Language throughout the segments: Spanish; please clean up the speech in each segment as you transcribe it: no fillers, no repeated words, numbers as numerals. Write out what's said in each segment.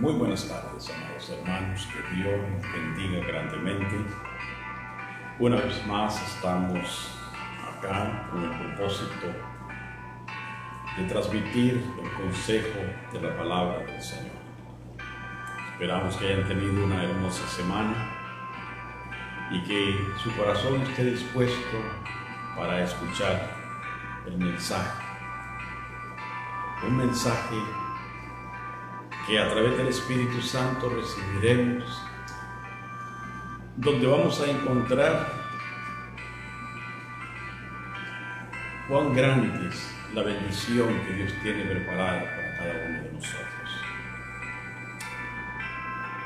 Muy buenas tardes, amados hermanos, que Dios nos bendiga grandemente. Una vez más estamos acá con el propósito de transmitir el consejo de la palabra del Señor. Esperamos que hayan tenido una hermosa semana y que su corazón esté dispuesto para escuchar el mensaje. Un mensaje que a través del Espíritu Santo recibiremos, donde vamos a encontrar cuán grande es la bendición que Dios tiene preparada para cada uno de nosotros.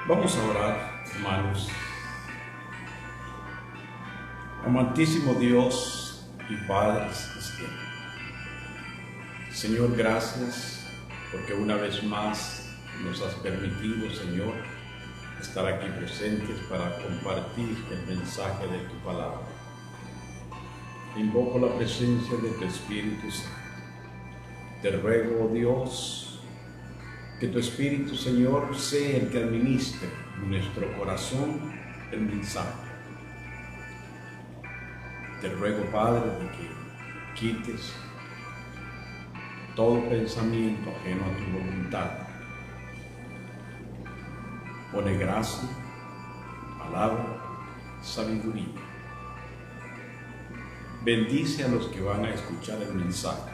Vamos a orar, hermanos. Amantísimo Dios y Padre celestial, Señor, gracias porque una vez más nos has permitido, Señor, estar aquí presentes para compartir el mensaje de tu palabra. Invoco la presencia de tu Espíritu Santo. Te ruego, oh Dios, que tu Espíritu, Señor, sea el que administre en nuestro corazón el mensaje. Te ruego, Padre, de que quites todo pensamiento ajeno a tu voluntad. Pone gracia, palabra, sabiduría. Bendice a los que van a escuchar el mensaje.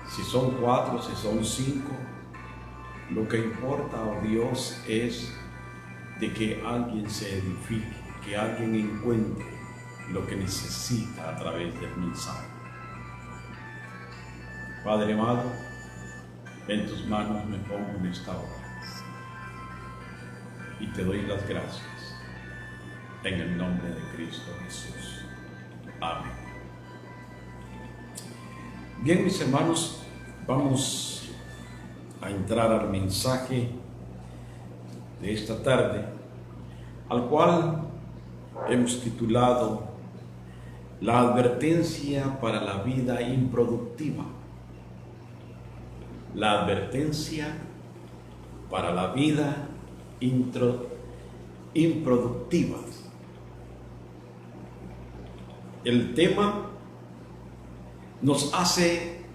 Si son 4, si son 5, lo que importa, oh Dios, es de que alguien se edifique, que alguien encuentre lo que necesita a través del mensaje. Padre amado, en tus manos me pongo en esta hora y te doy las gracias en el nombre de Cristo Jesús. Amén. Bien, mis hermanos, vamos a entrar al mensaje de esta tarde, al cual hemos titulado La advertencia para la vida improductiva. La advertencia para la vida improductiva. El tema nos hace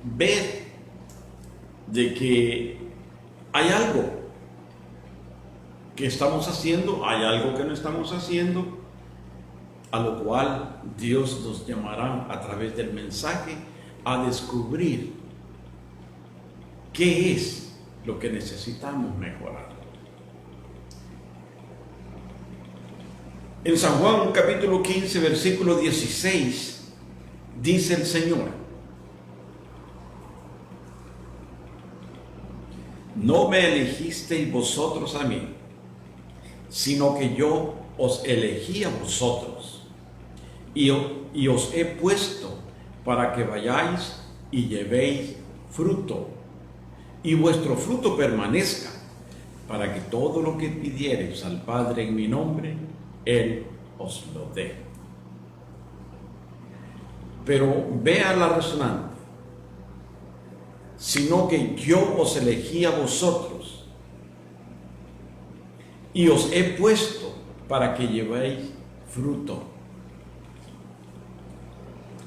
ver de que hay algo que estamos haciendo, hay algo que no estamos haciendo, a lo cual Dios nos llamará a través del mensaje a descubrir qué es lo que necesitamos mejorar. En San Juan capítulo 15, versículo 16, dice el Señor: no me elegisteis vosotros a mí, sino que yo os elegí a vosotros, y os he puesto para que vayáis y llevéis fruto, y vuestro fruto permanezca, para que todo lo que pidiereis al Padre en mi nombre, Él os lo dé. Pero vea la resonante: sino que yo os elegí a vosotros y os he puesto para que llevéis fruto.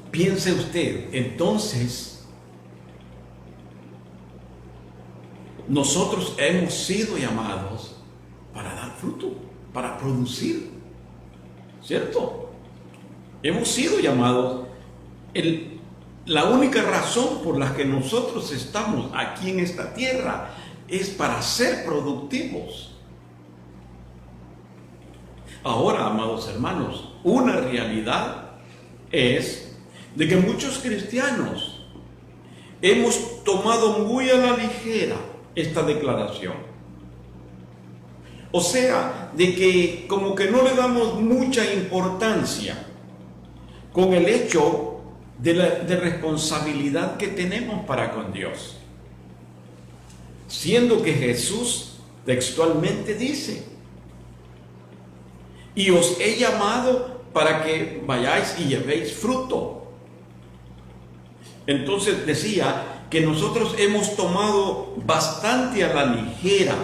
Piense usted, entonces, nosotros hemos sido llamados para dar fruto, para producir, ¿cierto? Hemos sido llamados. La única razón por la que nosotros estamos aquí en esta tierra es para ser productivos. Ahora, amados hermanos, una realidad es de que muchos cristianos hemos tomado muy a la ligera esta declaración. O sea, de que como que no le damos mucha importancia con el hecho de responsabilidad que tenemos para con Dios. Siendo que Jesús textualmente dice: y os he llamado para que vayáis y llevéis fruto. Entonces decía que nosotros hemos tomado bastante a la ligera.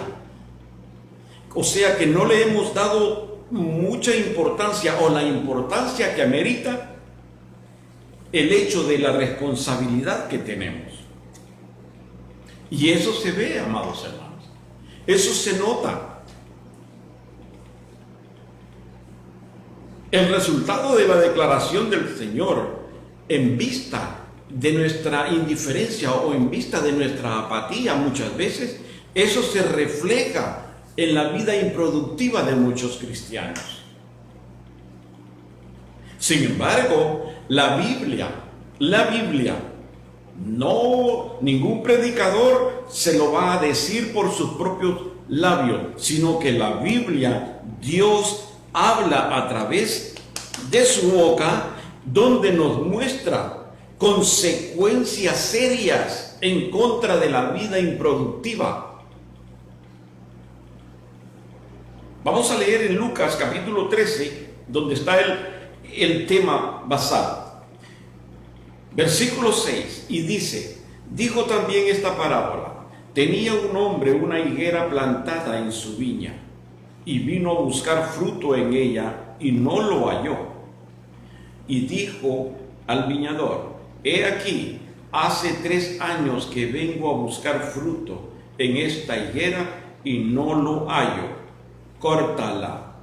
O sea que no le hemos dado mucha importancia o la importancia que amerita el hecho de la responsabilidad que tenemos. Y eso se ve, amados hermanos. Eso se nota. El resultado de la declaración del Señor en vista de nuestra indiferencia o en vista de nuestra apatía muchas veces, eso se refleja en la vida improductiva de muchos cristianos. Sin embargo, la Biblia, no, ningún predicador se lo va a decir por sus propios labios, sino que la Biblia, Dios habla a través de su boca, donde nos muestra consecuencias serias en contra de la vida improductiva. Vamos a leer en Lucas capítulo 13, donde está el tema basado. Versículo 6, y dice: dijo también esta parábola: tenía un hombre una higuera plantada en su viña, y vino a buscar fruto en ella, y no lo halló. Y dijo al viñador: he aquí, hace 3 años que vengo a buscar fruto en esta higuera, y no lo hallo. Córtala.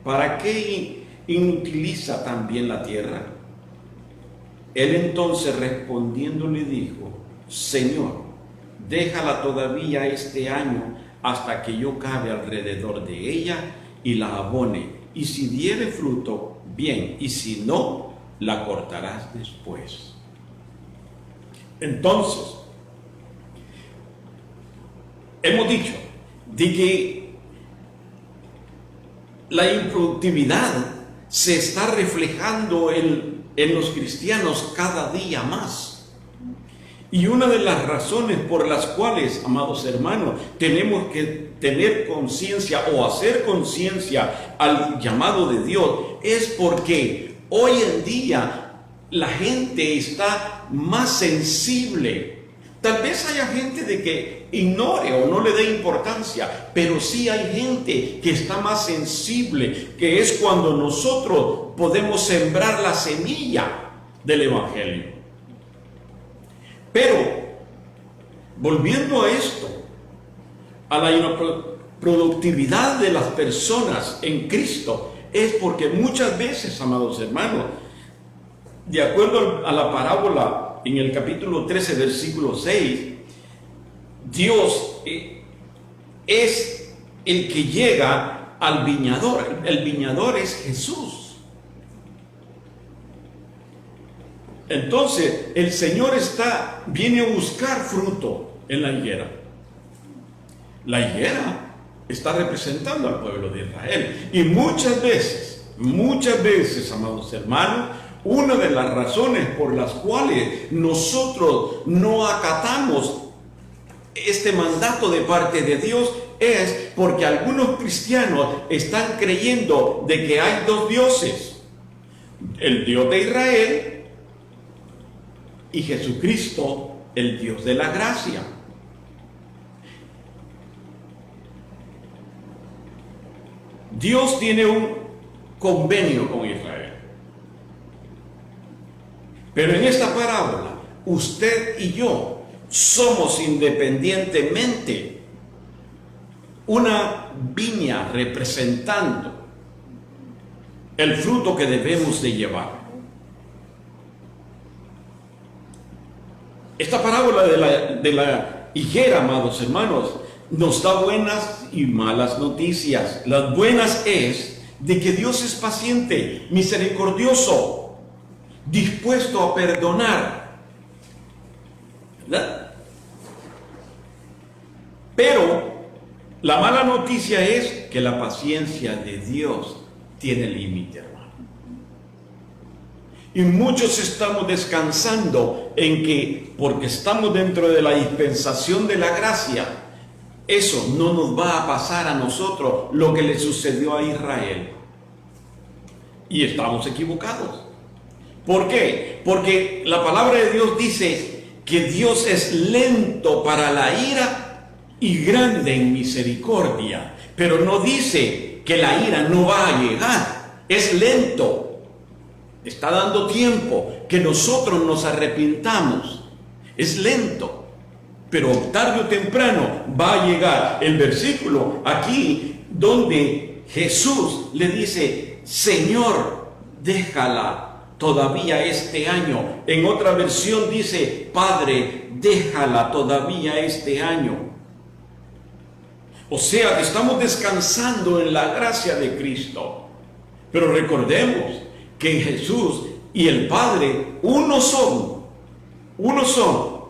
¿Para qué inutiliza también la tierra? Él entonces respondiendo le dijo: Señor, déjala todavía este año hasta que yo cabe alrededor de ella y la abone, y si diere fruto, bien, y si no, la cortarás después. Entonces, hemos dicho de que la improductividad se está reflejando en los cristianos cada día más. Y una de las razones por las cuales, amados hermanos, tenemos que tener conciencia o hacer conciencia al llamado de Dios es porque hoy en día la gente está más sensible. Tal vez haya gente de que ignore o no le dé importancia, pero sí hay gente que está más sensible, que es cuando nosotros podemos sembrar la semilla del Evangelio. Pero, volviendo a esto, a la improductividad de las personas en Cristo, es porque muchas veces, amados hermanos, de acuerdo a la parábola en el capítulo 13, versículo 6, Dios es el que llega al viñador. El viñador es Jesús. Entonces, el Señor viene a buscar fruto en la higuera. La higuera está representando al pueblo de Israel. Y muchas veces, amados hermanos, una de las razones por las cuales nosotros no acatamos este mandato de parte de Dios es porque algunos cristianos están creyendo de que hay 2 dioses: el Dios de Israel y Jesucristo, el Dios de la gracia. Dios tiene un convenio con Israel. Pero en esta parábola, usted y yo somos independientemente una viña representando el fruto que debemos de llevar. Esta parábola de la higuera, amados hermanos, nos da buenas y malas noticias. Las buenas es de que Dios es paciente, misericordioso, dispuesto a perdonar, ¿verdad? Pero la mala noticia es que la paciencia de Dios tiene límite, hermano. Y muchos estamos descansando en que, porque estamos dentro de la dispensación de la gracia, eso no nos va a pasar a nosotros lo que le sucedió a Israel. Y estamos equivocados. ¿Por qué? Porque la palabra de Dios dice que Dios es lento para la ira y grande en misericordia, pero no dice que la ira no va a llegar. Es lento, está dando tiempo que nosotros nos arrepintamos. Es lento, pero tarde o temprano va a llegar. El versículo aquí donde Jesús le dice: Señor, déjala todavía este año. En otra versión dice: Padre, déjala todavía este año. O sea, que estamos descansando en la gracia de Cristo. Pero recordemos que Jesús y el Padre uno son. Uno son.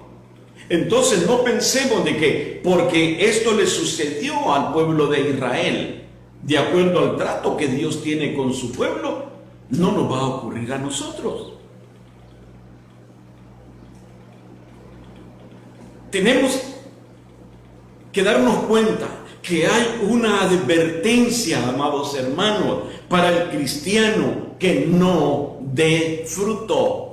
Entonces no pensemos de que porque esto le sucedió al pueblo de Israel, de acuerdo al trato que Dios tiene con su pueblo, no nos va a ocurrir a nosotros. Tenemos que darnos cuenta que hay una advertencia, amados hermanos, para el cristiano que no dé fruto.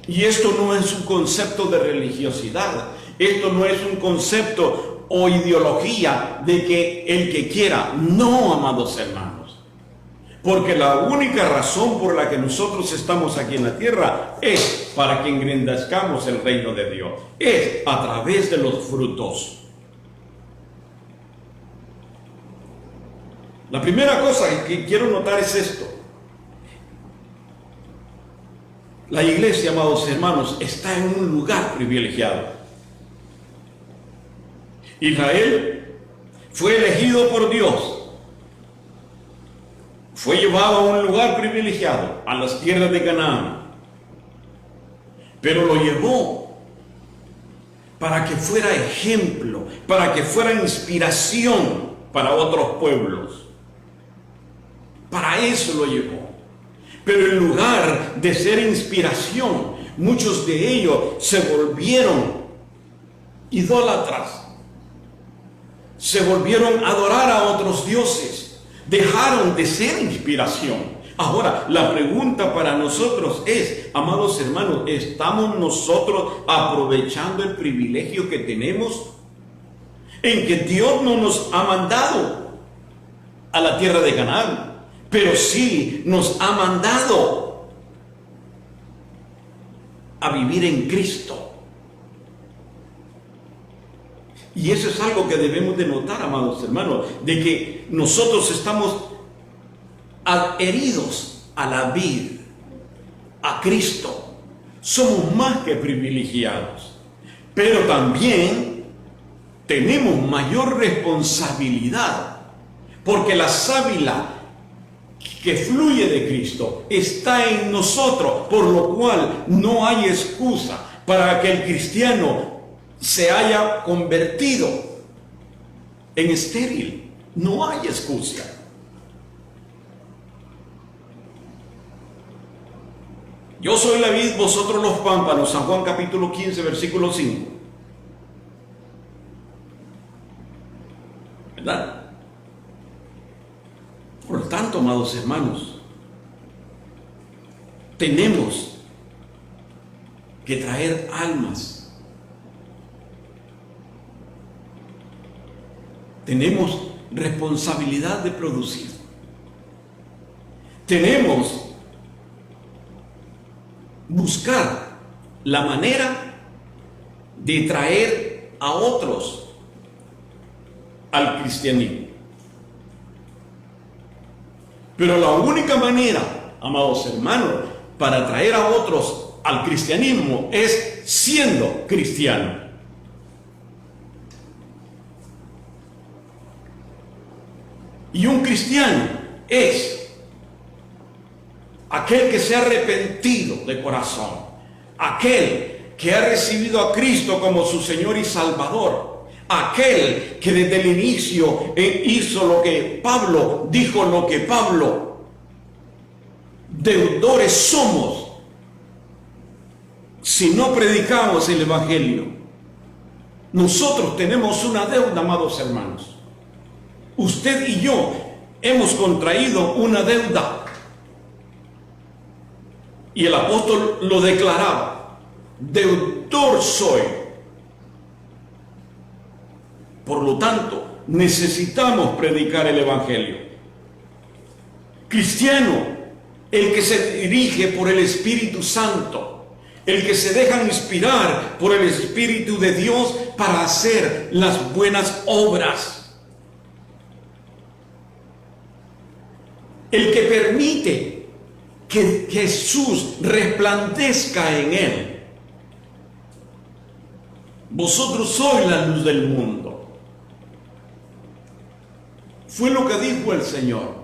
Y esto no es un concepto de religiosidad, esto no es un concepto o ideología de que el que quiera. No, amados hermanos, porque la única razón por la que nosotros estamos aquí en la tierra es para que engrandezcamos el reino de Dios, es a través de los frutos. La primera cosa que quiero notar es esto: la iglesia, amados hermanos, está en un lugar privilegiado. Israel fue elegido por Dios, fue llevado a un lugar privilegiado, a las tierras de Canaán, pero lo llevó para que fuera ejemplo, para que fuera inspiración para otros pueblos. Para eso lo llevó. Pero en lugar de ser inspiración, muchos de ellos se volvieron idólatras, se volvieron a adorar a otros dioses, dejaron de ser inspiración. Ahora, la pregunta para nosotros es, amados hermanos, ¿estamos nosotros aprovechando el privilegio que tenemos en que Dios no nos ha mandado a la tierra de Canaán, pero sí nos ha mandado a vivir en Cristo? Y eso es algo que debemos de notar, amados hermanos, de que nosotros estamos adheridos a la vid, a Cristo. Somos más que privilegiados, pero también tenemos mayor responsabilidad, porque la sábila que fluye de Cristo está en nosotros, por lo cual no hay excusa para que el cristiano se haya convertido en estéril. No hay excusa. Yo soy la vid, vosotros los pámpanos. San Juan capítulo 15, versículo 5. ¿Verdad? Por lo tanto, amados hermanos, tenemos que traer almas. Tenemos responsabilidad de producir. Tenemos buscar la manera de traer a otros al cristianismo. Pero la única manera, amados hermanos, para traer a otros al cristianismo es siendo cristiano. Y un cristiano es aquel que se ha arrepentido de corazón, aquel que ha recibido a Cristo como su Señor y Salvador, aquel que desde el inicio hizo lo que Pablo dijo, lo que Pablo: deudores somos si no predicamos el Evangelio. Nosotros tenemos una deuda, amados hermanos. Usted y yo hemos contraído una deuda. Y el apóstol lo declaraba: deudor soy. Por lo tanto, necesitamos predicar el Evangelio. Cristiano, el que se dirige por el Espíritu Santo, el que se deja inspirar por el Espíritu de Dios para hacer las buenas obras, el que permite que Jesús resplandezca en él. Vosotros sois la luz del mundo. Fue lo que dijo el Señor.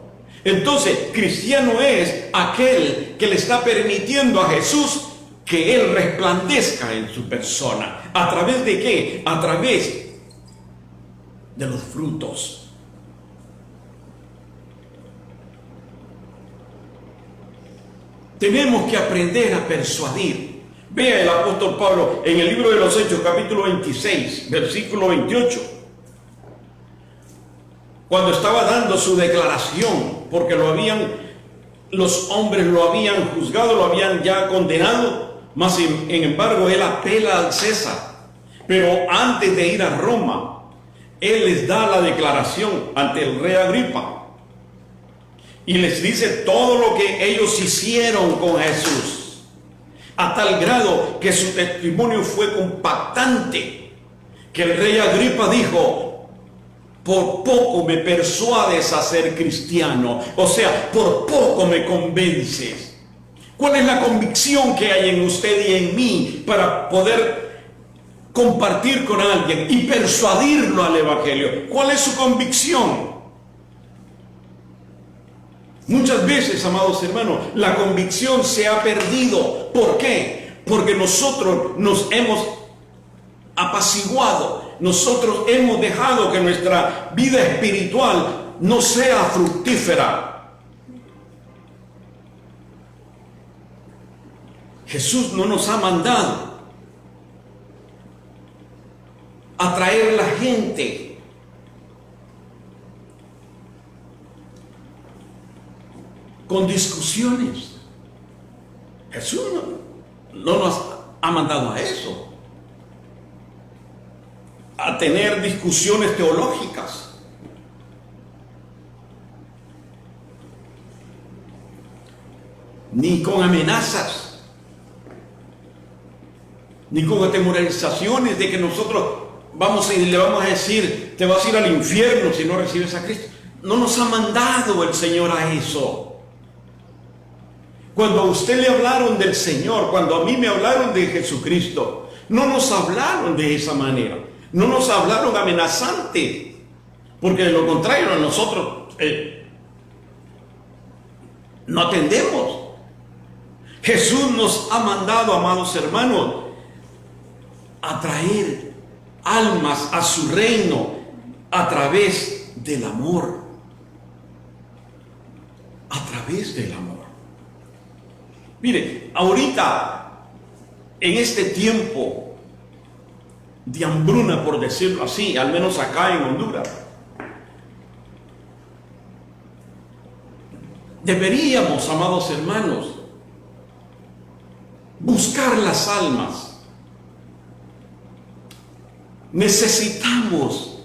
Entonces, cristiano es aquel que le está permitiendo a Jesús que Él resplandezca en su persona. ¿A través de qué? A través de los frutos. Tenemos que aprender a persuadir. Vea el apóstol Pablo en el libro de los Hechos, capítulo 26, versículo 28. Cuando estaba dando su declaración, porque los hombres lo habían juzgado, lo habían ya condenado, mas sin embargo él apela al César. Pero antes de ir a Roma, él les da la declaración ante el rey Agripa y les dice todo lo que ellos hicieron con Jesús, a tal grado que su testimonio fue compactante, que el rey Agripa dijo: por poco me persuades a ser cristiano. O sea, por poco me convences. ¿Cuál es la convicción que hay en usted y en mí para poder compartir con alguien y persuadirlo al Evangelio? ¿Cuál es su convicción? Muchas veces, amados hermanos, la convicción se ha perdido. ¿Por qué? Porque nosotros nos hemos apaciguado. Nosotros hemos dejado que nuestra vida espiritual no sea fructífera. Jesús no nos ha mandado a traer la gente con discusiones. Jesús no nos ha mandado a eso, a tener discusiones teológicas. Ni con amenazas, ni con atemorizaciones de que nosotros le vamos a decir: te vas a ir al infierno si no recibes a Cristo. No nos ha mandado el Señor a eso. Cuando a usted le hablaron del Señor, cuando a mí me hablaron de Jesucristo, no nos hablaron de esa manera. No nos hablaron amenazante, porque de lo contrario nosotros no atendemos. Jesús nos ha mandado, amados hermanos, a traer almas a su reino a través del amor. A través del amor. Mire, ahorita, en este tiempo de hambruna, por decirlo así, al menos acá en Honduras, deberíamos, amados hermanos, buscar las almas. Necesitamos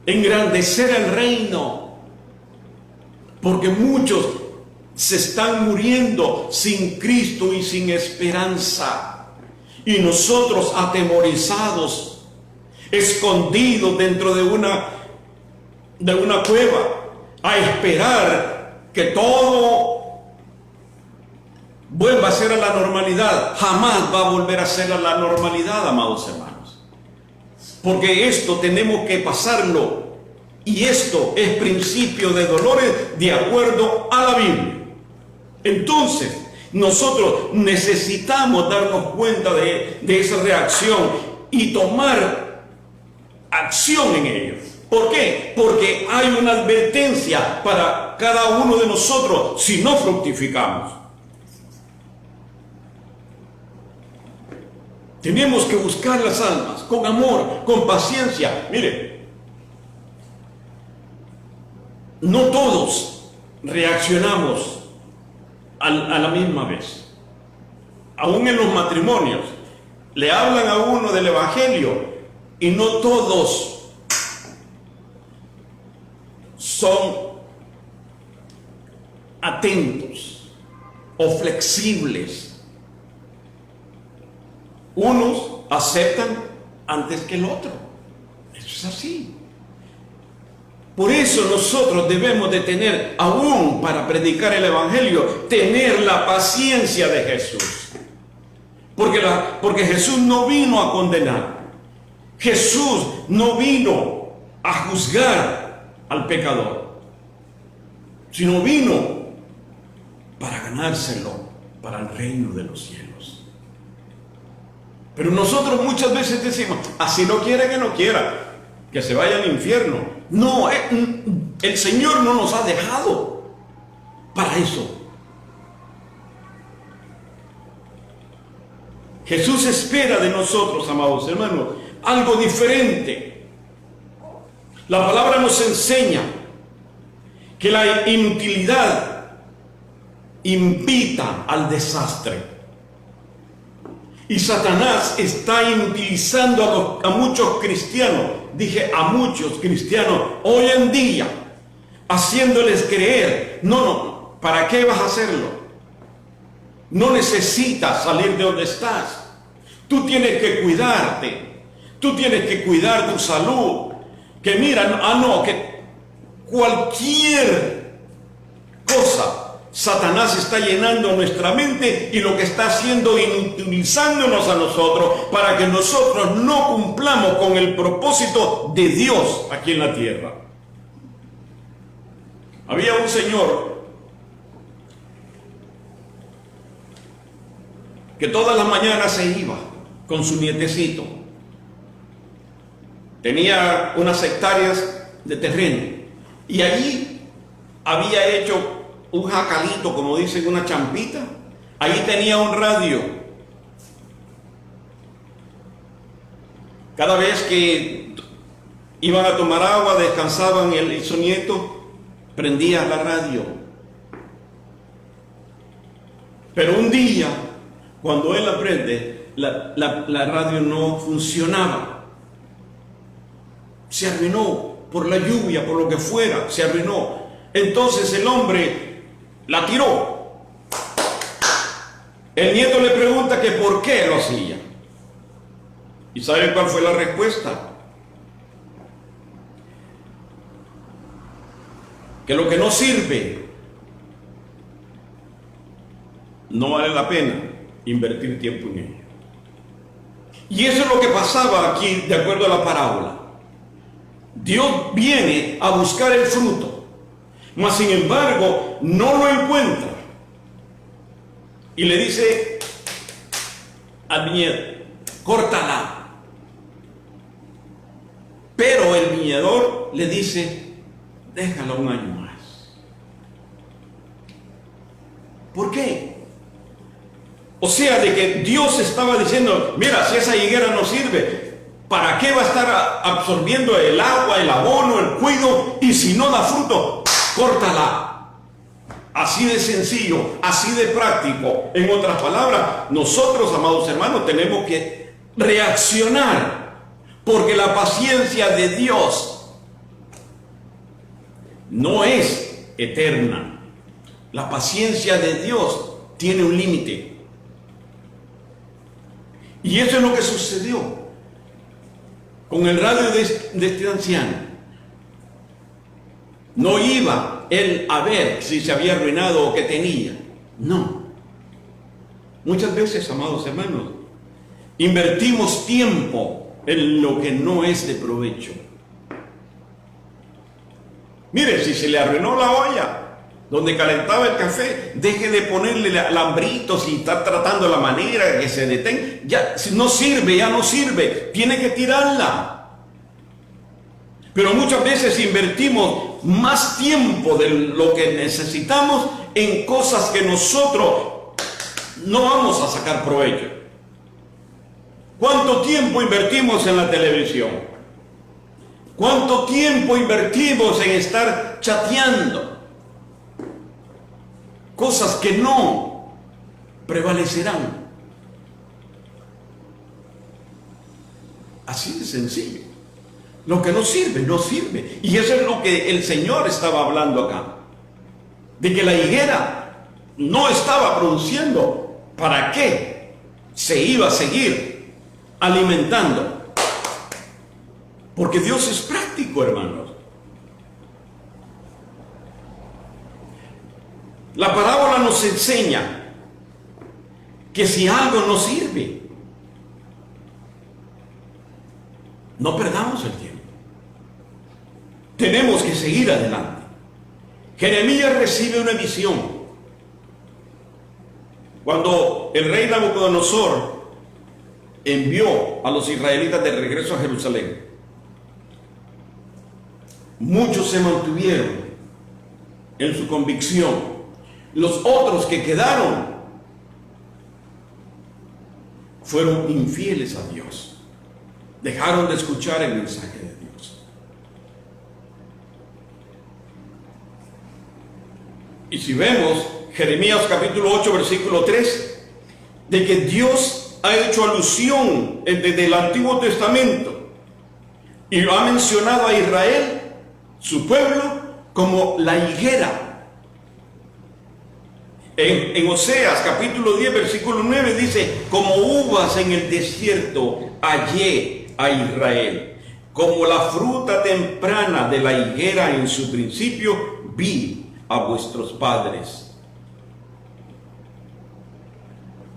engrandecer el reino, porque muchos se están muriendo sin Cristo y sin esperanza. Y nosotros atemorizados, escondidos dentro de una cueva, a esperar que todo vuelva a ser a la normalidad. Jamás va a volver a ser a la normalidad, amados hermanos. Porque esto tenemos que pasarlo. Y esto es principio de dolores de acuerdo a la Biblia. Entonces, nosotros necesitamos darnos cuenta de esa reacción y tomar acción en ello. ¿Por qué? Porque hay una advertencia para cada uno de nosotros si no fructificamos. Tenemos que buscar las almas con amor, con paciencia. Mire, no todos reaccionamos a la misma vez. aún en los matrimonios, le hablan a uno del Evangelio y no todos son atentos o flexibles. Unos aceptan antes que el otro. Eso es así. Por eso nosotros debemos de tener, aún para predicar el Evangelio, tener la paciencia de Jesús. Porque Jesús no vino a condenar. Jesús no vino a juzgar al pecador, sino vino para ganárselo para el reino de los cielos. Pero nosotros muchas veces decimos, así no quiere que no quiera, que se vaya al infierno. No, el Señor no nos ha dejado para eso. Jesús espera de nosotros, amados hermanos, algo diferente. La palabra nos enseña que la inutilidad invita al desastre. Y Satanás está inutilizando a muchos cristianos, dije a muchos cristianos, hoy en día, haciéndoles creer, no, ¿para qué vas a hacerlo? No necesitas salir de donde estás. Tú tienes que cuidarte. Tú tienes que cuidar tu salud. Que mira, que cualquier cosa, Satanás está llenando nuestra mente y lo que está haciendo es inutilizándonos a nosotros para que nosotros no cumplamos con el propósito de Dios aquí en la tierra. Había un señor que todas las mañanas se iba con su nietecito. Tenía unas hectáreas de terreno y allí había hecho un jacalito, como dicen, una champita. Allí tenía un radio. Cada vez que iban a tomar agua, descansaban, él y su nieto, prendía la radio. Pero un día, cuando él aprende, la radio no funcionaba. Se arruinó por la lluvia, por lo que fuera, se arruinó. Entonces el hombre la tiró. El nieto le pregunta que por qué lo hacía. ¿Y saben cuál fue la respuesta? Que lo que no sirve no vale la pena invertir tiempo en ello. Y eso es lo que pasaba aquí, de acuerdo a la parábola. Dios viene a buscar el fruto, mas sin embargo no lo encuentra. Y le dice al viñedo, córtala. Pero el viñador le dice, déjala un año más. ¿Por qué? O sea, de que Dios estaba diciendo, mira, si esa higuera no sirve, ¿para qué va a estar absorbiendo el agua, el abono, el cuido? Y si no da fruto, córtala. Así de sencillo, así de práctico. En otras palabras, nosotros, amados hermanos, tenemos que reaccionar, porque la paciencia de Dios no es eterna. La paciencia de Dios tiene un límite. Y eso es lo que sucedió con el radio de este anciano. No iba él a ver si se había arruinado o qué tenía. No. Muchas veces, amados hermanos, invertimos tiempo en lo que no es de provecho. Mire, si se le arruinó la olla donde calentaba el café, deje de ponerle alambritos y estar tratando la manera que se detenga. Ya, si no sirve, ya no sirve. Tiene que tirarla. Pero muchas veces invertimos más tiempo de lo que necesitamos en cosas que nosotros no vamos a sacar provecho. ¿Cuánto tiempo invertimos en la televisión? ¿Cuánto tiempo invertimos en estar chateando? Cosas que no prevalecerán. Así de sencillo. Lo que no sirve, no sirve. Y eso es lo que el Señor estaba hablando acá. De que la higuera no estaba produciendo. ¿Para qué se iba a seguir alimentando? Porque Dios es práctico, hermanos. La parábola nos enseña que si algo no sirve, no perdamos el tiempo. Tenemos que seguir adelante. Jeremías recibe una visión. Cuando el rey Nabucodonosor envió a los israelitas de regreso a Jerusalén, muchos se mantuvieron en su convicción. Los otros que quedaron fueron infieles a Dios. Dejaron de escuchar el mensaje de Dios. Y si vemos Jeremías capítulo 8, versículo 3, de que Dios ha hecho alusión desde el Antiguo Testamento y lo ha mencionado a Israel, su pueblo, como la higuera. En Oseas capítulo 10, versículo 9 dice: como uvas en el desierto hallé a Israel, como la fruta temprana de la higuera en su principio vi a vuestros padres.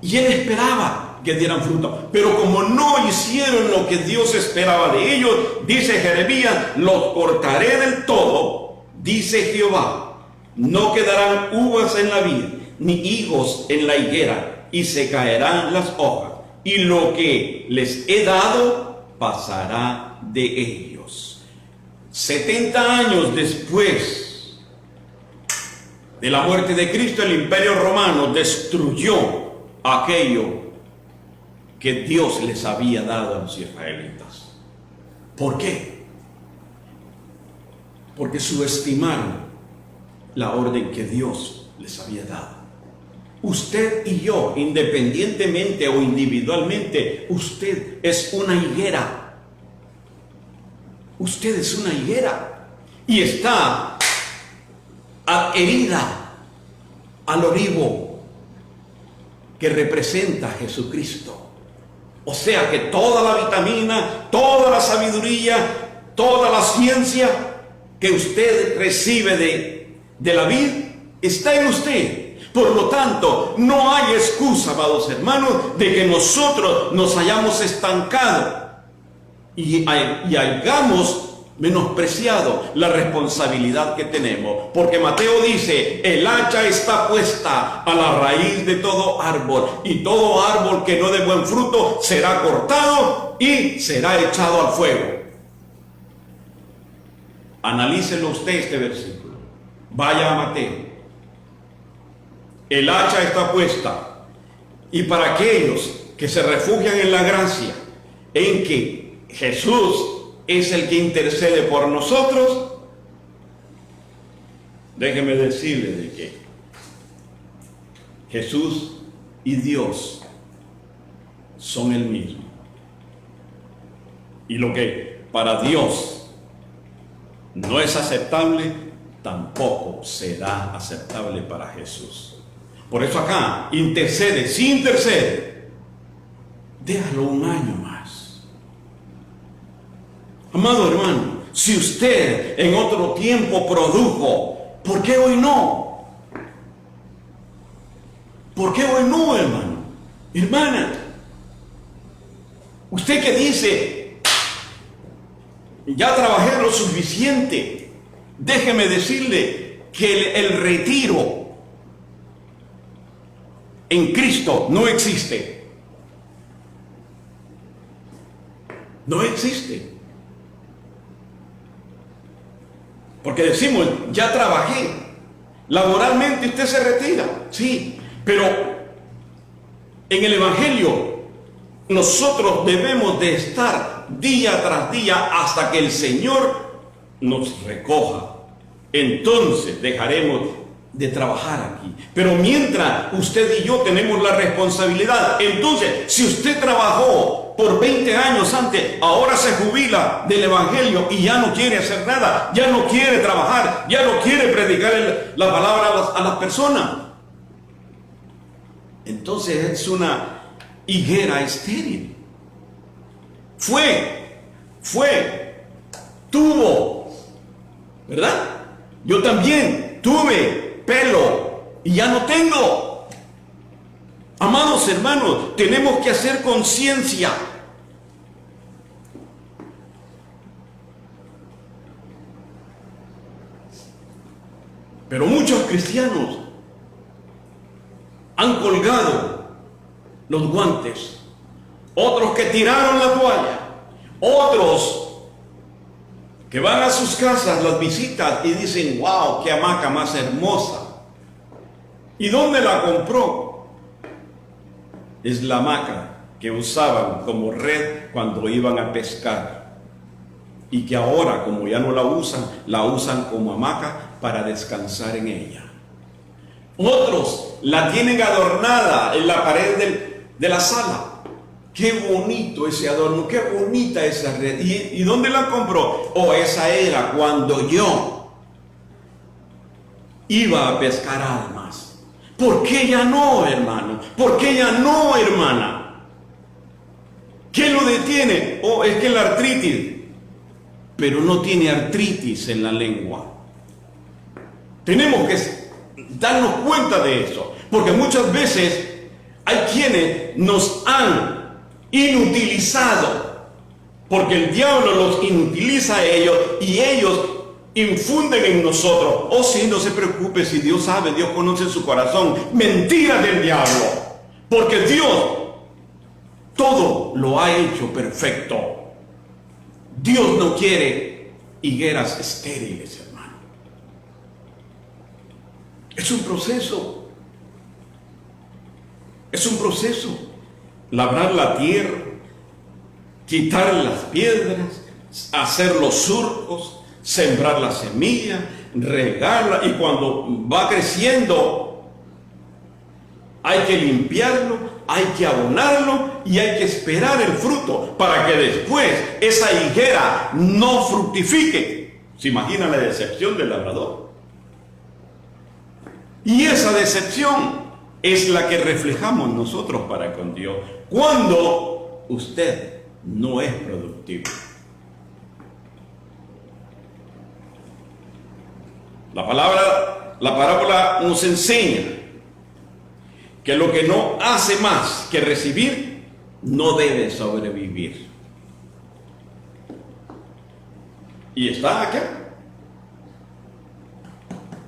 Y él esperaba que dieran fruto, pero como no hicieron lo que Dios esperaba de ellos, dice Jeremías: los cortaré del todo, dice Jehová, no quedarán uvas en la vid, ni higos en la higuera, y se caerán las hojas, y lo que les he dado pasará de ellos. 70 años después de la muerte de Cristo, el Imperio Romano destruyó aquello que Dios les había dado a los israelitas. ¿Por qué? Porque subestimaron la orden que Dios les había dado. Usted y yo, independientemente o individualmente, usted es una higuera. Usted es una higuera y está adherida al olivo que representa a Jesucristo. O sea que toda la vitamina, toda la sabiduría, toda la ciencia que usted recibe de la vid está en usted. Por lo tanto, no hay excusa, amados hermanos, de que nosotros nos hayamos estancado y hayamos menospreciado la responsabilidad que tenemos. Porque Mateo dice: el hacha está puesta a la raíz de todo árbol, y todo árbol que no dé buen fruto será cortado y será echado al fuego. Analícelo usted este versículo. Vaya a Mateo. El hacha está puesta, y para aquellos que se refugian en la gracia, en que Jesús es el que intercede por nosotros, déjeme decirle de que Jesús y Dios son el mismo. Y lo que para Dios no es aceptable, tampoco será aceptable para Jesús. Por eso acá, intercede. Si intercede, déjalo un año más. Amado hermano, si usted en otro tiempo produjo, ¿por qué hoy no? ¿Por qué hoy no, hermano? Hermana, usted que dice: ya trabajé lo suficiente, déjeme decirle que el retiro en Cristo no existe. No existe. Porque decimos: ya trabajé. Laboralmente usted se retira, sí, pero en el Evangelio nosotros debemos de estar día tras día hasta que el Señor nos recoja. Entonces dejaremos de trabajar aquí. Pero mientras usted y yo tenemos la responsabilidad, entonces si usted trabajó por 20 años antes, ahora se jubila del evangelio y ya no quiere hacer nada, ya no quiere trabajar, ya no quiere predicar la palabra a las personas. Entonces es una higuera estéril. Tuvo, ¿verdad? Yo también tuve pelo y ya no tengo. Amados hermanos, tenemos que hacer conciencia. Pero muchos cristianos han colgado los guantes, otros que tiraron la toalla, otros que van a sus casas, las visitas y dicen: wow, qué hamaca más hermosa. ¿Y dónde la compró? Es la hamaca que usaban como red cuando iban a pescar, y que ahora, como ya no la usan como hamaca para descansar en ella. Otros la tienen adornada en la pared de la sala. Qué bonito ese adorno, qué bonita esa red. ¿Y dónde la compró? Esa era cuando yo iba a pescar almas. ¿Por qué ya no, hermano? ¿Por qué ya no, hermana? ¿Qué lo detiene? Es que la artritis. Pero no tiene artritis en la lengua. Tenemos que darnos cuenta de eso, porque muchas veces hay quienes nos han inutilizado, porque el diablo los inutiliza a ellos y ellos infunden en nosotros: oh sí, no se preocupe, si Dios sabe, Dios conoce su corazón. Mentira del diablo, porque Dios todo lo ha hecho perfecto. Dios no quiere higueras estériles, hermano. Es un proceso. Es un proceso. Labrar la tierra, quitar las piedras, hacer los surcos, sembrar la semilla, regarla, y cuando va creciendo hay que limpiarlo, hay que abonarlo y hay que esperar el fruto para que después esa higuera no fructifique. ¿Se imagina la decepción del labrador? Y esa decepción es la que reflejamos nosotros para con Dios cuando usted no es productivo. La parábola nos enseña que lo que no hace más que recibir no debe sobrevivir. Y está acá,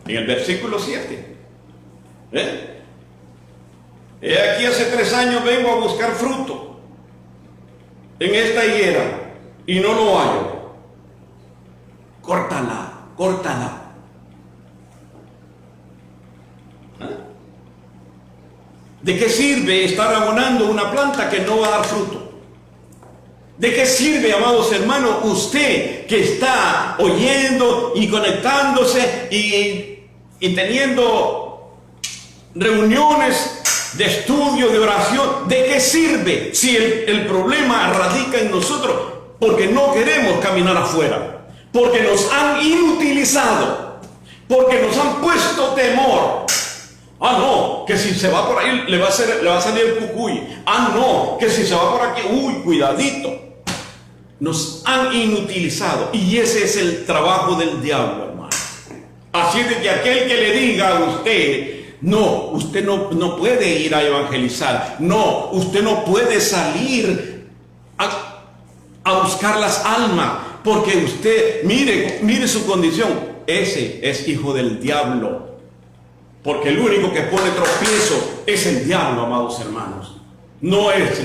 en el versículo 7. He aquí, hace 3 años vengo a buscar fruto en esta higuera y no lo hallo. Córtala. ¿De qué sirve estar abonando una planta que no va a dar fruto? ¿De qué sirve, amados hermanos, usted que está oyendo y conectándose y teniendo reuniones de estudio, de oración? ¿De qué sirve si el problema radica en nosotros? Porque no queremos caminar afuera, porque nos han inutilizado, porque nos han puesto temor. No, que si se va por ahí le va a salir el cucuy. No, que si se va por aquí, cuidadito. Nos han inutilizado, y ese es el trabajo del diablo, hermano. Así de que aquel que le diga a usted: no, usted no puede ir a evangelizar, no, usted no puede salir a buscar las almas, porque usted, mire su condición, ese es hijo del diablo. Porque el único que pone tropiezo es el diablo, amados hermanos. No es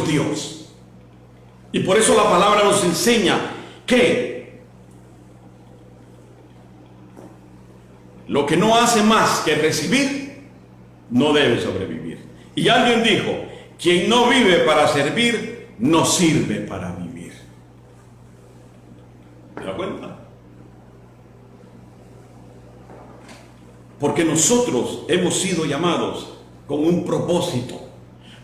Dios. Y por eso la palabra nos enseña que lo que no hace más que recibir no debe sobrevivir. Y alguien dijo: quien no vive para servir, no sirve para vivir. ¿Se da cuenta? Porque nosotros hemos sido llamados con un propósito.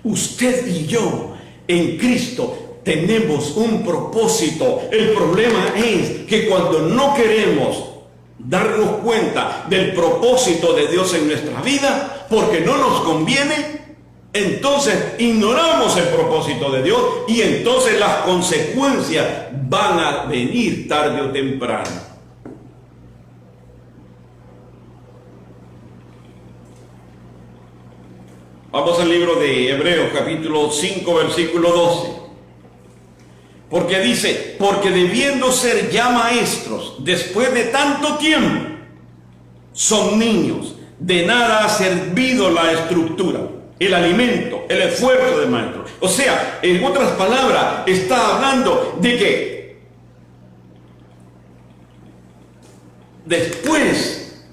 Usted y yo En Cristo tenemos un propósito. El problema es que cuando no queremos darnos cuenta del propósito de Dios en nuestra vida, porque no nos conviene, entonces ignoramos el propósito de Dios y entonces las consecuencias van a venir tarde o temprano. Vamos al libro de Hebreos capítulo 5 versículo 12. Porque dice, porque debiendo ser ya maestros después de tanto tiempo, son niños, de nada ha servido la estructura, el alimento, el esfuerzo del maestro. O sea, en otras palabras, está hablando de que después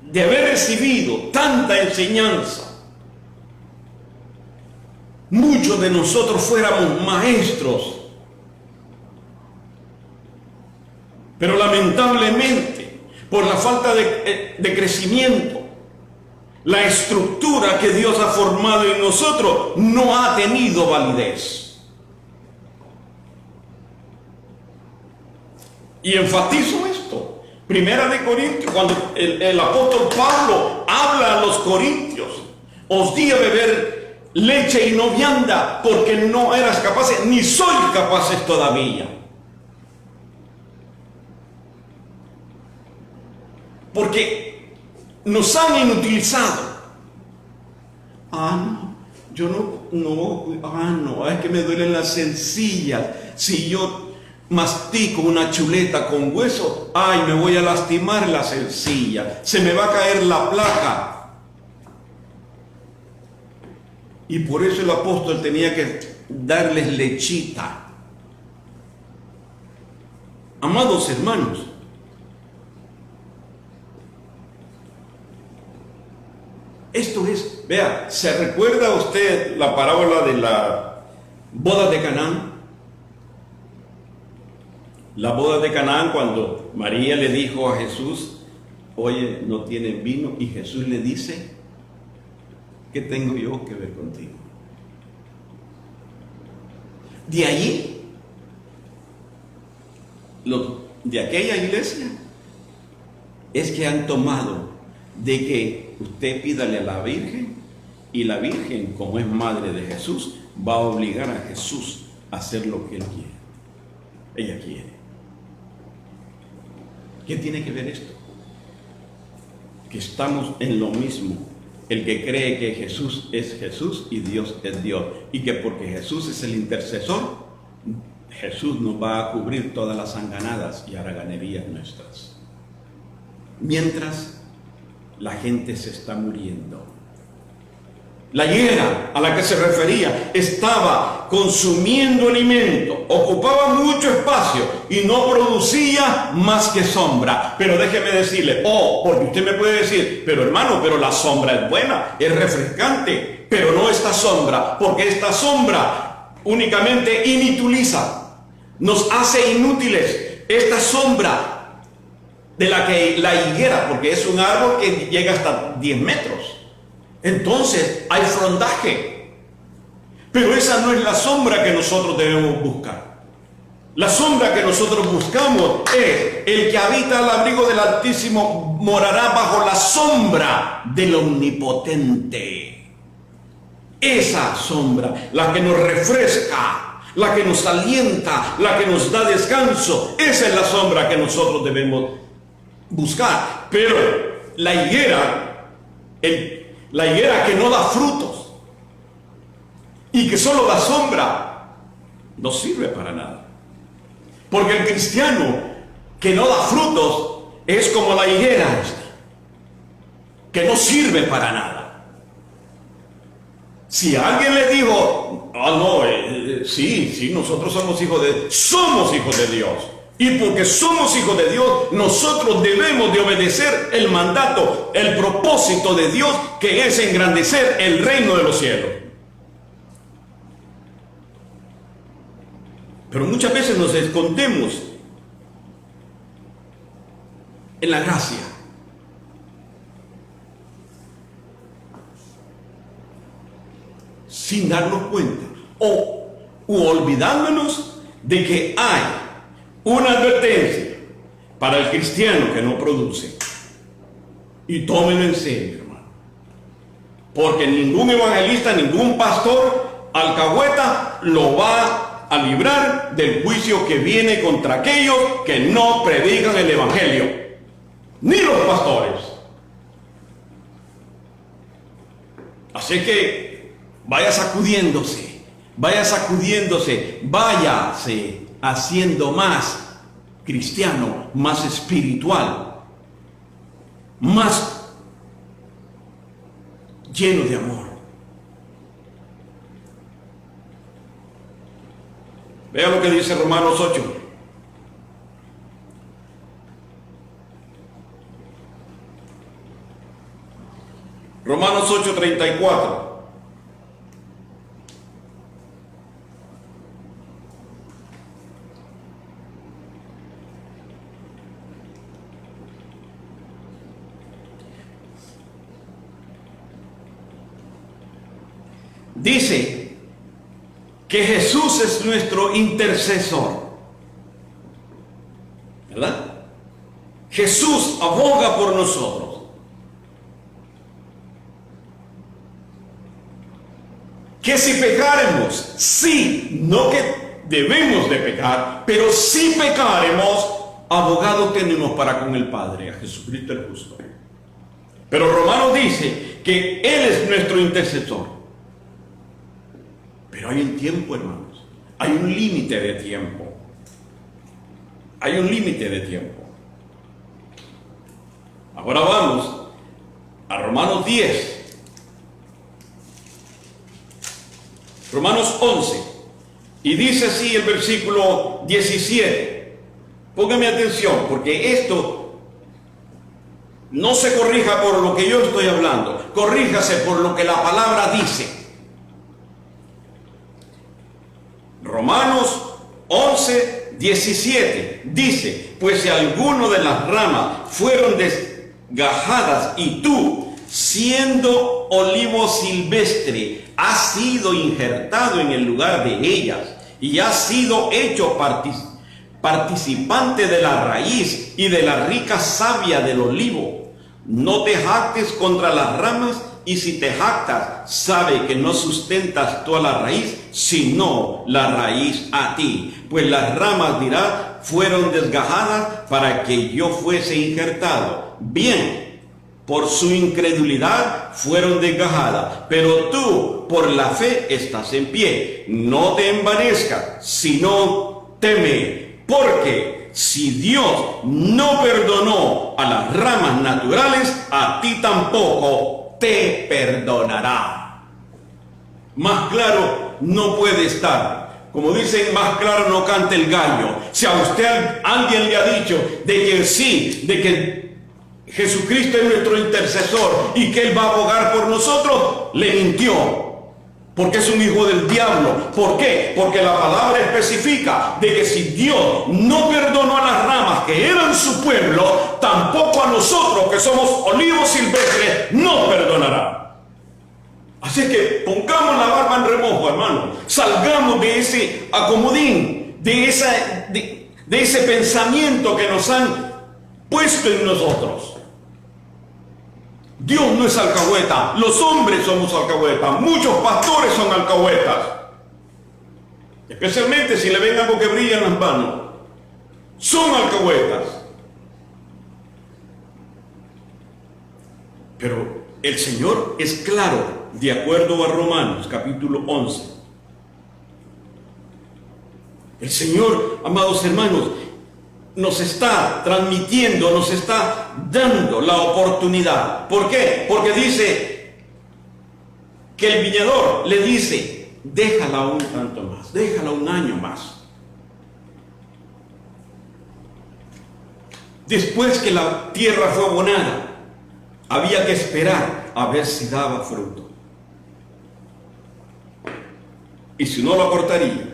de haber recibido tanta enseñanza, muchos de nosotros fuéramos maestros, pero lamentablemente, por la falta de crecimiento, la estructura que Dios ha formado en nosotros no ha tenido validez. Y enfatizo esto. Primera de Corintios, cuando el apóstol Pablo habla a los corintios, os di a beber leche y no vianda, porque no eras capaces, ni sois capaces todavía. Porque nos han inutilizado. Es que me duelen las sencillas. Si yo mastico una chuleta con hueso, me voy a lastimar la sencilla, se me va a caer la placa. Y por eso el apóstol tenía que darles lechita. Amados hermanos, esto es, vea, ¿se recuerda usted la parábola de la boda de Canaán? La boda de Canaán, cuando María le dijo a Jesús, oye, no tienen vino, y Jesús le dice, ¿qué tengo yo que ver contigo? De allí, de aquella iglesia, es que han tomado de que usted pídale a la Virgen, y la Virgen, como es madre de Jesús, va a obligar a Jesús a hacer lo que él quiere. Ella quiere. ¿Qué tiene que ver esto? Que estamos en lo mismo. El que cree que Jesús es Jesús y Dios es Dios, y que porque Jesús es el intercesor, Jesús nos va a cubrir todas las sanganadas y haraganerías nuestras. Mientras la gente se está muriendo. La higuera a la que se refería estaba consumiendo alimento, ocupaba mucho espacio y no producía más que sombra. Pero déjeme decirle, porque usted me puede decir, pero hermano, pero la sombra es buena, es refrescante, pero no esta sombra, porque esta sombra únicamente inutiliza, nos hace inútiles. Esta sombra de la que la higuera, porque es un árbol que llega hasta 10 metros. Entonces hay frondaje, pero esa no es la sombra que nosotros debemos buscar. La sombra que nosotros buscamos es el que habita al abrigo del Altísimo morará bajo la sombra del Omnipotente. Esa sombra, la que nos refresca, la que nos alienta, la que nos da descanso, esa es la sombra que nosotros debemos buscar. Pero la higuera que no da frutos y que solo da sombra, no sirve para nada. Porque el cristiano que no da frutos es como la higuera que no sirve para nada. Si alguien le dijo, sí, nosotros somos hijos de Dios. Y porque somos hijos de Dios, nosotros debemos de obedecer el mandato, el propósito de Dios, que es engrandecer el reino de los cielos. Pero muchas veces nos escondemos en la gracia. sin darnos cuenta u olvidándonos de que hay una advertencia para el cristiano que no produce. Y tómenlo en serio, hermano, porque ningún evangelista, ningún pastor alcahueta lo va a librar del juicio que viene contra aquellos que no predican el evangelio, ni los pastores. Así que vaya sacudiéndose, váyase haciendo más cristiano, más espiritual, más lleno de amor. Vea lo que dice Romanos 8. Romanos 8:34. Dice que Jesús es nuestro intercesor, ¿verdad? Jesús aboga por nosotros. Que si pecáremos, sí, no que debemos de pecar, pero si pecaremos, abogado tenemos para con el Padre, a Jesucristo el justo. Pero Romanos dice que Él es nuestro intercesor. Pero hay un tiempo, hermanos, hay un límite de tiempo. Hay un límite de tiempo. Ahora vamos a Romanos 10. Romanos 11, y dice así el versículo 17. Póngame atención, porque esto no se corrija por lo que yo estoy hablando, corríjase por lo que la palabra dice. Romanos 11, 17 dice: pues si alguno de las ramas fueron desgajadas y tú, siendo olivo silvestre, has sido injertado en el lugar de ellas y has sido hecho participante de la raíz y de la rica savia del olivo, no te jactes contra las ramas, y si te jactas, sabe que no sustentas tú a la raíz, sino la raíz a ti. Pues las ramas, dirá, fueron desgajadas para que yo fuese injertado. Bien, por su incredulidad fueron desgajadas, pero tú por la fe estás en pie. No te envanezcas, sino teme, porque si Dios no perdonó a las ramas naturales, a ti tampoco te perdonará. Más claro no puede estar. Como dicen, más claro no canta el gallo. Si a usted alguien le ha dicho de que sí, de que Jesucristo es nuestro intercesor y que Él va a abogar por nosotros, le mintió. Porque es un hijo del diablo. ¿Por qué? Porque la palabra especifica de que si Dios no perdonó a las ramas que eran su pueblo, tampoco a nosotros que somos olivos silvestres nos perdonará. Así que pongamos la barba en remojo, hermano. Salgamos de ese acomodín, de ese pensamiento que nos han puesto en nosotros. Dios no es alcahueta, los hombres somos alcahuetas, muchos pastores son alcahuetas, especialmente si le ven algo que brilla en las manos, son alcahuetas. Pero el Señor es claro, de acuerdo a Romanos capítulo 11. El Señor, amados hermanos, nos está transmitiendo, nos está dando la oportunidad. ¿Por qué? Porque dice que el viñador le dice: déjala un tanto más, déjala un año más. Después que la tierra fue abonada, había que esperar a ver si daba fruto. Y si no, lo cortaría.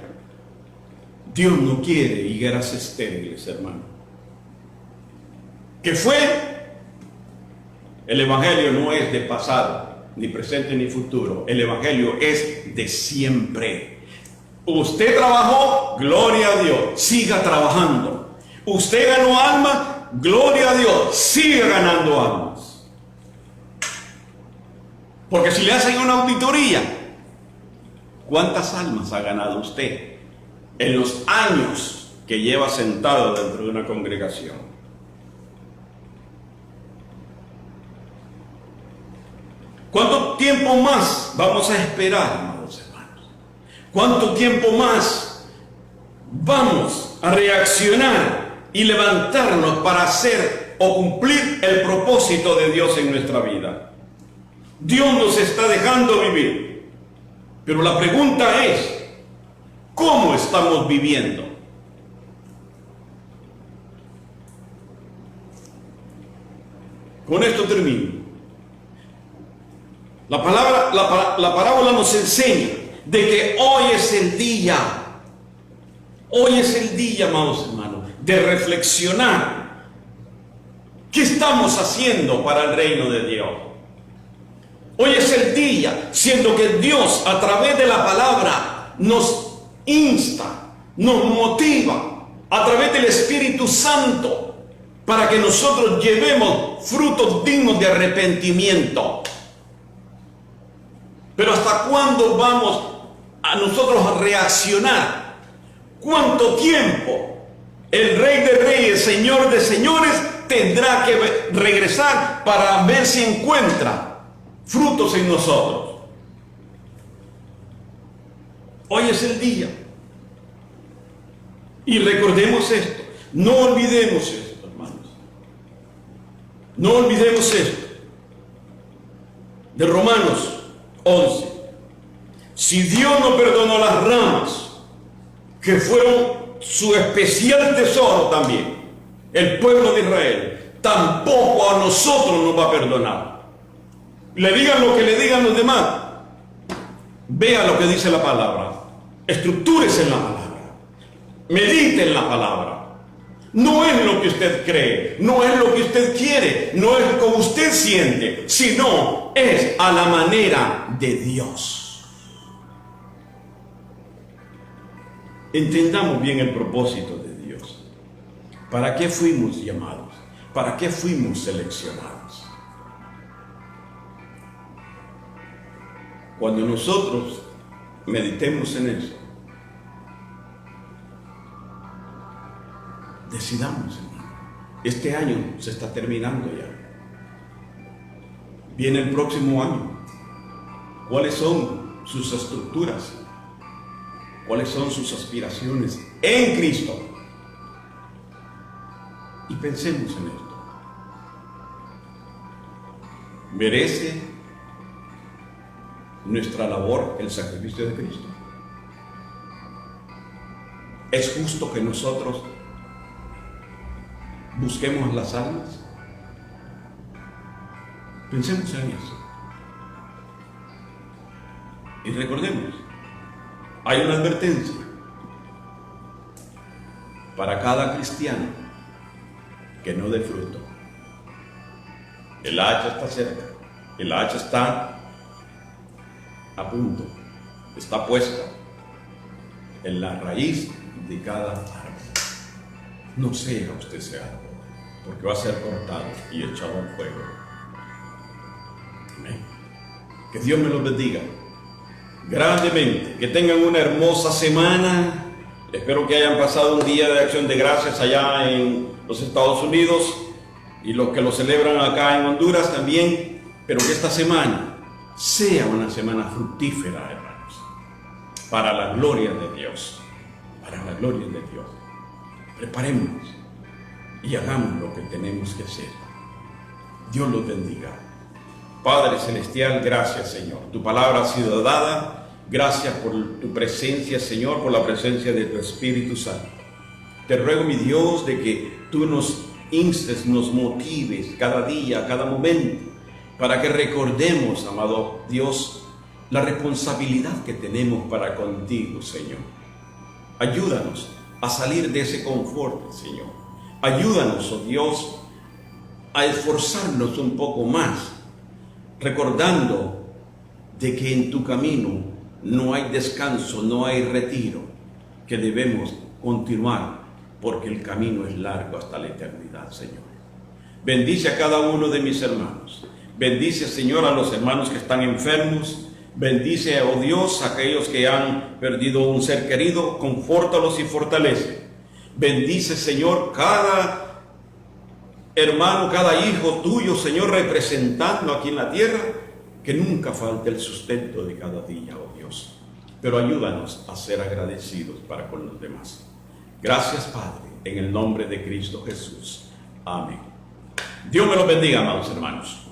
Dios no quiere higueras estériles, hermano. ¿Qué fue? El evangelio no es de pasado. ni presente ni futuro. El Evangelio es de siempre. Usted trabajó, gloria a Dios, siga trabajando. Usted ganó alma, gloria a Dios, siga ganando almas. Porque si le hacen una auditoría, ¿cuántas almas ha ganado usted en los años que lleva sentado dentro de una congregación? ¿Cuánto tiempo más vamos a esperar, amados hermanos? ¿Cuánto tiempo más vamos a reaccionar y levantarnos para hacer o cumplir el propósito de Dios en nuestra vida? Dios nos está dejando vivir, pero la pregunta es, ¿cómo estamos viviendo? Con esto termino. La parábola nos enseña de que hoy es el día, amados hermanos, de reflexionar qué estamos haciendo para el reino de Dios. Hoy es el día, siendo que Dios a través de la palabra nos insta, nos motiva, a través del Espíritu Santo, para que nosotros llevemos frutos dignos de arrepentimiento. Pero ¿hasta cuándo vamos a nosotros a reaccionar? ¿Cuánto tiempo el Rey de Reyes, Señor de Señores, tendrá que regresar para ver si encuentra frutos en nosotros? Hoy es el día. Y recordemos esto. No olvidemos esto, hermanos. No olvidemos esto. De Romanos 11. Si Dios no perdonó las ramas, que fueron su especial tesoro también, el pueblo de Israel, tampoco a nosotros nos va a perdonar. Le digan lo que le digan los demás, vea lo que dice la palabra, estructúrese en la palabra, medite en la palabra. No es lo que usted cree, no es lo que usted quiere, no es como usted siente, sino es a la manera de Dios. Entendamos bien el propósito de Dios. ¿Para qué fuimos llamados? ¿Para qué fuimos seleccionados? Cuando nosotros meditemos en eso, decidamos, hermano. Este año se está terminando ya. Viene el próximo año. ¿Cuáles son sus estructuras? ¿Cuáles son sus aspiraciones en Cristo? Y pensemos en esto. ¿Merece nuestra labor el sacrificio de Cristo? ¿Es justo que nosotros busquemos las almas? Pensemos en eso. Y recordemos, hay una advertencia para cada cristiano que no dé fruto. El hacha está cerca, el hacha está a punto, está puesta en la raíz de cada árbol. No sea usted ese árbol, porque va a ser cortado y echado al fuego. Amén. Que Dios me los bendiga grandemente, que tengan una hermosa semana. Espero que hayan pasado un día de acción de gracias allá en los Estados Unidos y los que lo celebran acá en Honduras también, pero que esta semana sea una semana fructífera, hermanos, para la gloria de Dios, para la gloria de Dios. Preparémonos y hagamos lo que tenemos que hacer. Dios los bendiga. Padre Celestial, gracias, Señor. Tu palabra ha sido dada. Gracias por tu presencia, Señor, por la presencia de tu Espíritu Santo. Te ruego, mi Dios, de que tú nos instes, nos motives cada día, cada momento, para que recordemos, amado Dios, la responsabilidad que tenemos para contigo, Señor. Ayúdanos a salir de ese confort, Señor. Ayúdanos, oh Dios, a esforzarnos un poco más, recordando de que en tu camino no hay descanso, no hay retiro, que debemos continuar porque el camino es largo hasta la eternidad, Señor. Bendice a cada uno de mis hermanos. Bendice, Señor, a los hermanos que están enfermos. Bendice, oh Dios, a aquellos que han perdido un ser querido. Confórtalos y fortalece. Bendice, Señor, cada hermano, cada hijo tuyo, Señor, representando aquí en la tierra. Que nunca falte el sustento de cada día, oh Dios. Pero ayúdanos a ser agradecidos para con los demás. Gracias, Padre, en el nombre de Cristo Jesús. Amén. Dios me los bendiga, amados hermanos.